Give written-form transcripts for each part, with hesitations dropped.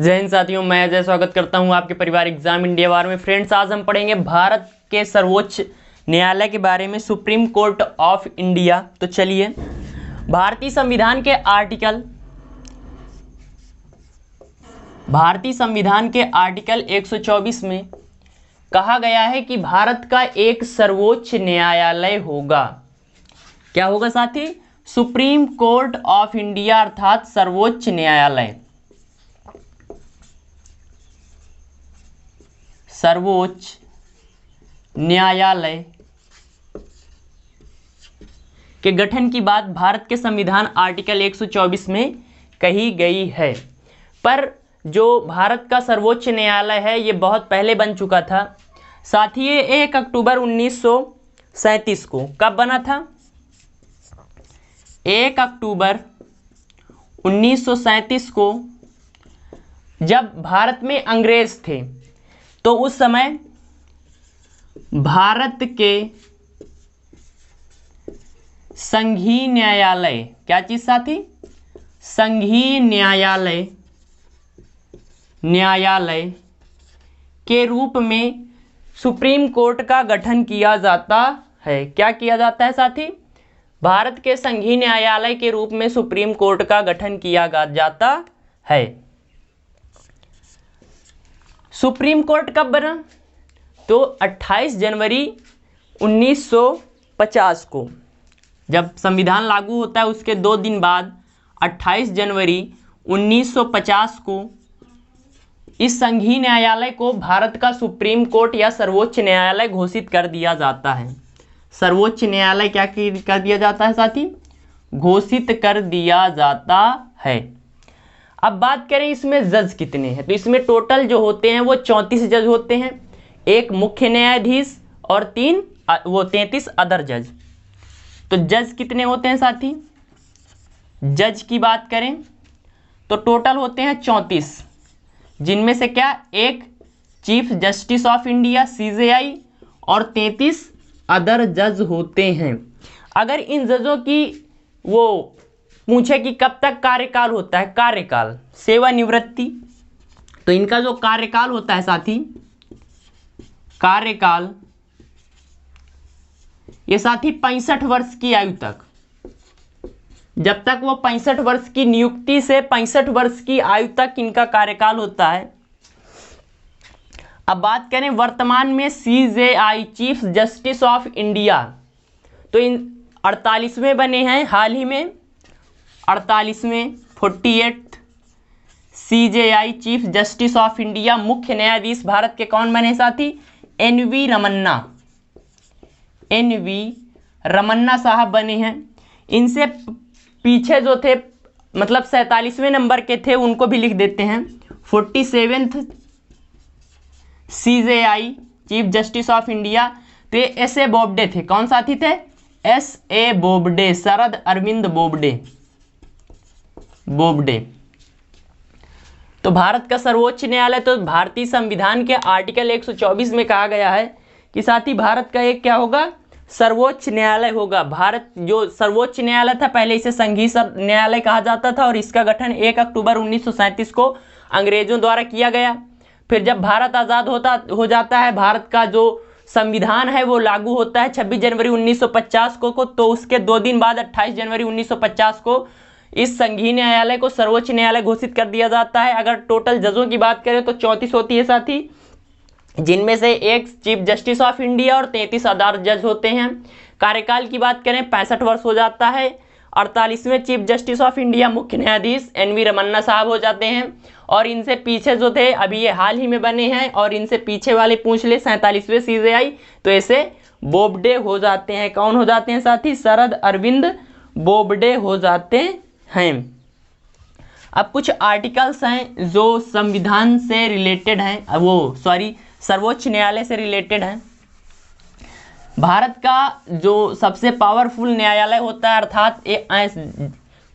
जय हिंद साथियों, मैं अजय स्वागत करता हूं आपके परिवार एग्जाम इंडिया वार में। फ्रेंड्स, आज हम पढ़ेंगे भारत के सर्वोच्च न्यायालय के बारे में, सुप्रीम कोर्ट ऑफ इंडिया। तो चलिए, भारतीय संविधान के आर्टिकल 124 में कहा गया है कि भारत का एक सर्वोच्च न्यायालय होगा। क्या होगा साथी? सुप्रीम कोर्ट ऑफ इंडिया अर्थात सर्वोच्च न्यायालय। सर्वोच्च न्यायालय के गठन की बात भारत के संविधान आर्टिकल 124 में कही गई है। पर जो भारत का सर्वोच्च न्यायालय है ये बहुत पहले बन चुका था साथी। ये 1 अक्टूबर 1937 को कब बना था? 1 अक्टूबर 1937 को जब भारत में अंग्रेज थे तो उस समय भारत के संघीय न्यायालय, क्या चीज साथी? संघीय न्यायालय के रूप में सुप्रीम कोर्ट का गठन किया जाता है। क्या किया जाता है साथी? भारत के संघीय न्यायालय के रूप में सुप्रीम कोर्ट का गठन किया जाता है। सुप्रीम कोर्ट कब बना? तो 28 जनवरी 1950 को, जब संविधान लागू होता है उसके 2 दिन बाद 28 जनवरी 1950 को इस संघीय न्यायालय को भारत का सुप्रीम कोर्ट या सर्वोच्च न्यायालय घोषित कर दिया जाता है। सर्वोच्च न्यायालय क्या कर दिया जाता है साथी? घोषित कर दिया जाता है। अब बात करें इसमें जज कितने हैं, तो इसमें टोटल जो होते हैं वो 34 जज होते हैं, एक मुख्य न्यायाधीश और 33 अदर जज। तो जज कितने होते हैं साथी? जज की बात करें तो टोटल होते हैं 34, जिनमें से क्या एक chief justice of India CJI और 33 अदर जज होते हैं। अगर इन जजों की वो पूछे कि कब तक कार्यकाल होता है, कार्यकाल सेवानिवृत्ति, तो इनका जो कार्यकाल होता है साथी, कार्यकाल ये साथी 65 वर्ष की आयु तक, जब तक वो 65 वर्ष की नियुक्ति से 65 वर्ष की आयु तक इनका कार्यकाल होता है। अब बात करें वर्तमान में CJI chief justice of India, तो इन 48वें बने हैं हाल ही में, 48वें 48 CJI chief justice of India. मुख्य न्यायाधीश भारत के कौन बने साथी? NV रमन्ना साहब बने हैं। इनसे पीछे जो थे, मतलब 47वें नंबर के थे, उनको भी लिख देते हैं। 47th CJI chief justice of India, तो ये SA बोबडे थे। कौन साथी थे? SA बोबडे, शरद अरविंद बोबडे। तो भारत का सर्वोच्च न्यायालय, तो भारतीय संविधान के आर्टिकल 124 में कहा गया है कि साथी भारत का एक क्या होगा? सर्वोच्च न्यायालय होगा। भारत जो सर्वोच्च न्यायालय था पहले इसे संघीय न्यायालय कहा जाता था और इसका गठन 1 अक्टूबर 1937 को अंग्रेजों द्वारा किया गया। फिर जब भारत आज़ाद हो जाता है, भारत का जो संविधान है वो लागू होता है 26 जनवरी 1950 को, तो उसके 2 दिन बाद 28 जनवरी 1950 को इस संघीय न्यायालय को सर्वोच्च न्यायालय घोषित कर दिया जाता है। अगर टोटल जजों की बात करें तो 34 होती है साथी, जिनमें से एक चीफ जस्टिस ऑफ इंडिया और 33 अदर जज होते हैं। कार्यकाल की बात करें 65 वर्ष हो जाता है। 48वें चीफ जस्टिस ऑफ इंडिया मुख्य न्यायाधीश NV रमन्ना साहब हो जाते हैं। और इनसे पीछे जो थे अभी ये हाल ही में बने हैं, और इनसे पीछे वाले पूछ ले 47वें CJI, तो ऐसे बोबडे हो जाते हैं। कौन हो जाते हैं साथी? शरद अरविंद बोबडे हो जाते हैं। अब कुछ आर्टिकल्स हैं जो संविधान से रिलेटेड हैं, सर्वोच्च न्यायालय से रिलेटेड हैं। भारत का जो सबसे पावरफुल न्यायालय होता है, अर्थात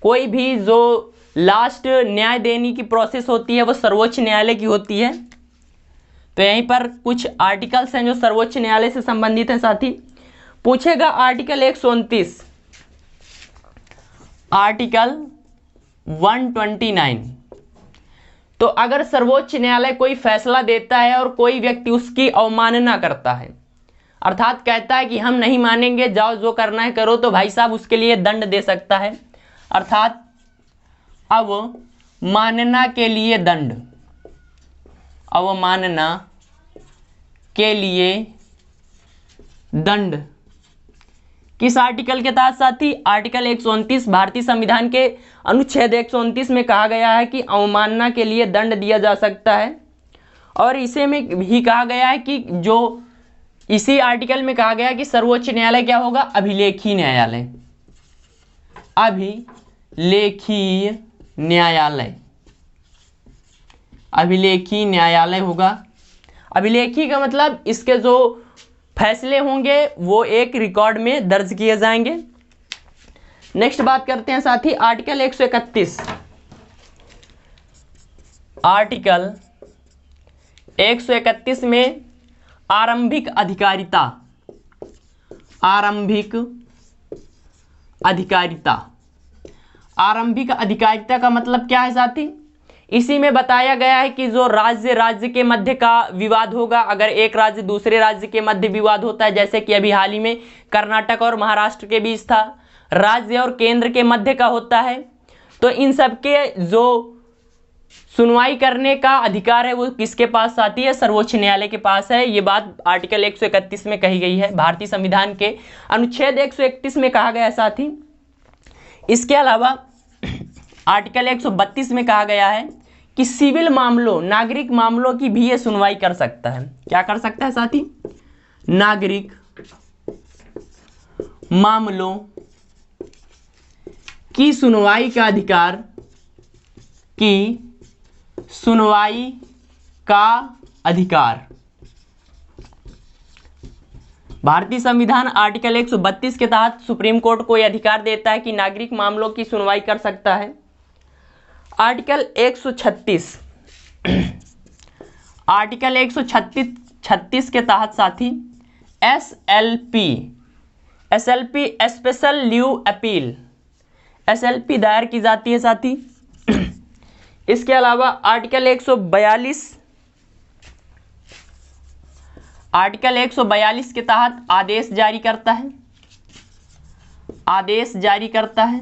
कोई भी जो लास्ट न्याय देने की प्रोसेस होती है वो सर्वोच्च न्यायालय की होती है। तो यहीं पर कुछ आर्टिकल्स हैं जो सर्वोच्च न्यायालय से संबंधित हैं साथी। पूछेगा आर्टिकल 129, आर्टिकल 129 तो अगर सर्वोच्च न्यायालय कोई फैसला देता है और कोई व्यक्ति उसकी अवमानना करता है, अर्थात कहता है कि हम नहीं मानेंगे, जाओ जो करना है करो, तो भाई साहब उसके लिए दंड दे सकता है, अर्थात अवमानना के लिए दंड, अवमानना के लिए दंड किस आर्टिकल के तहत साथी? आर्टिकल 129 भारतीय संविधान के अनुच्छेद 129 में कहा गया है कि अवमानना के लिए दंड दिया जा सकता है। और इसे में भी कहा गया है कि जो इसी आर्टिकल में कहा गया है कि सर्वोच्च न्यायालय क्या होगा? अभिलेखीय न्यायालय, अभिलेखीय न्यायालय, अभिलेखीय न्यायालय होगा। अभिलेखीय का मतलब इसके जो फैसले होंगे वो एक रिकॉर्ड में दर्ज किए जाएंगे। नेक्स्ट बात करते हैं साथी आर्टिकल 131। आर्टिकल 131 में आरंभिक अधिकारिता, आरंभिक अधिकारिता, आरंभिक अधिकारिता का मतलब क्या है साथी? इसी में बताया गया है कि जो राज्य के मध्य का विवाद होगा, अगर एक राज्य दूसरे राज्य के मध्य विवाद होता है, जैसे कि अभी हाल ही में कर्नाटक और महाराष्ट्र के बीच था, राज्य और केंद्र के मध्य का होता है, तो इन सब के जो सुनवाई करने का अधिकार है वो किसके पास आती है? सर्वोच्च न्यायालय के पास है। ये बात आर्टिकल 131 में कही गई है, भारतीय संविधान के अनुच्छेद 131 में कहा गया है साथी। इसके अलावा आर्टिकल 132 में कहा गया है कि सिविल मामलों, नागरिक मामलों की भी ये सुनवाई कर सकता है। क्या कर सकता है साथी? नागरिक मामलों की सुनवाई का अधिकार, की सुनवाई का अधिकार। भारतीय संविधान आर्टिकल 132 के तहत सुप्रीम कोर्ट को यह अधिकार देता है कि नागरिक मामलों की सुनवाई कर सकता है। आर्टिकल 136, आर्टिकल 136 के तहत साथी SLP, SLP special leave appeal, SLP दायर की जाती है साथी। इसके अलावा आर्टिकल 142, आर्टिकल 142 के तहत आदेश जारी करता है, आदेश जारी करता है।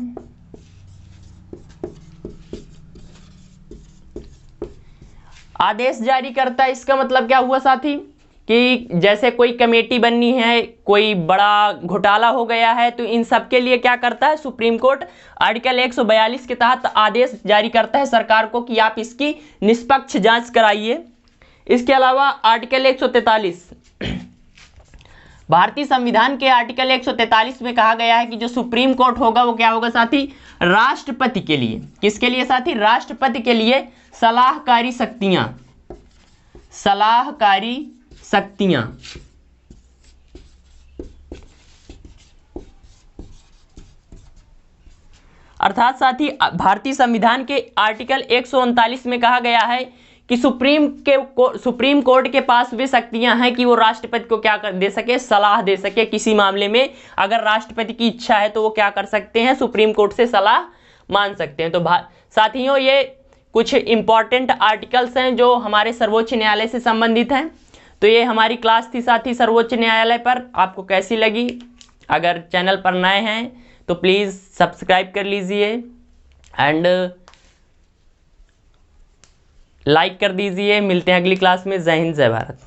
आदेश जारी करता है, इसका मतलब क्या हुआ साथी? कि जैसे कोई कमेटी बननी है, कोई बड़ा घोटाला हो गया है, तो इन सब के लिए क्या करता है सुप्रीम कोर्ट? आर्टिकल 142 के तहत आदेश जारी करता है सरकार को कि आप इसकी निष्पक्ष जांच कराइए। इसके अलावा आर्टिकल 143, भारतीय संविधान के आर्टिकल 143 में कहा गया है कि जो सुप्रीम कोर्ट होगा वो क्या होगा साथी? राष्ट्रपति के लिए, किसके लिए साथी? राष्ट्रपति के लिए सलाहकारी शक्तियां, सलाहकारी शक्तियां। अर्थात साथी भारतीय संविधान के आर्टिकल 139 में कहा गया है कि सुप्रीम कोर्ट के पास वे शक्तियां हैं कि वो राष्ट्रपति को क्या कर दे सके? सलाह दे सके। किसी मामले में अगर राष्ट्रपति की इच्छा है तो वो क्या कर सकते हैं? सुप्रीम कोर्ट से सलाह मान सकते हैं। तो साथियों ये कुछ इंपॉर्टेंट आर्टिकल्स हैं जो हमारे सर्वोच्च न्यायालय से संबंधित हैं। तो ये हमारी क्लास थी साथी सर्वोच्च न्यायालय पर। आपको कैसी लगी? अगर चैनल पर नए हैं तो प्लीज़ सब्सक्राइब कर लीजिए एंड लाइक कर दीजिए। मिलते हैं अगली क्लास में। जय हिंद, जय भारत।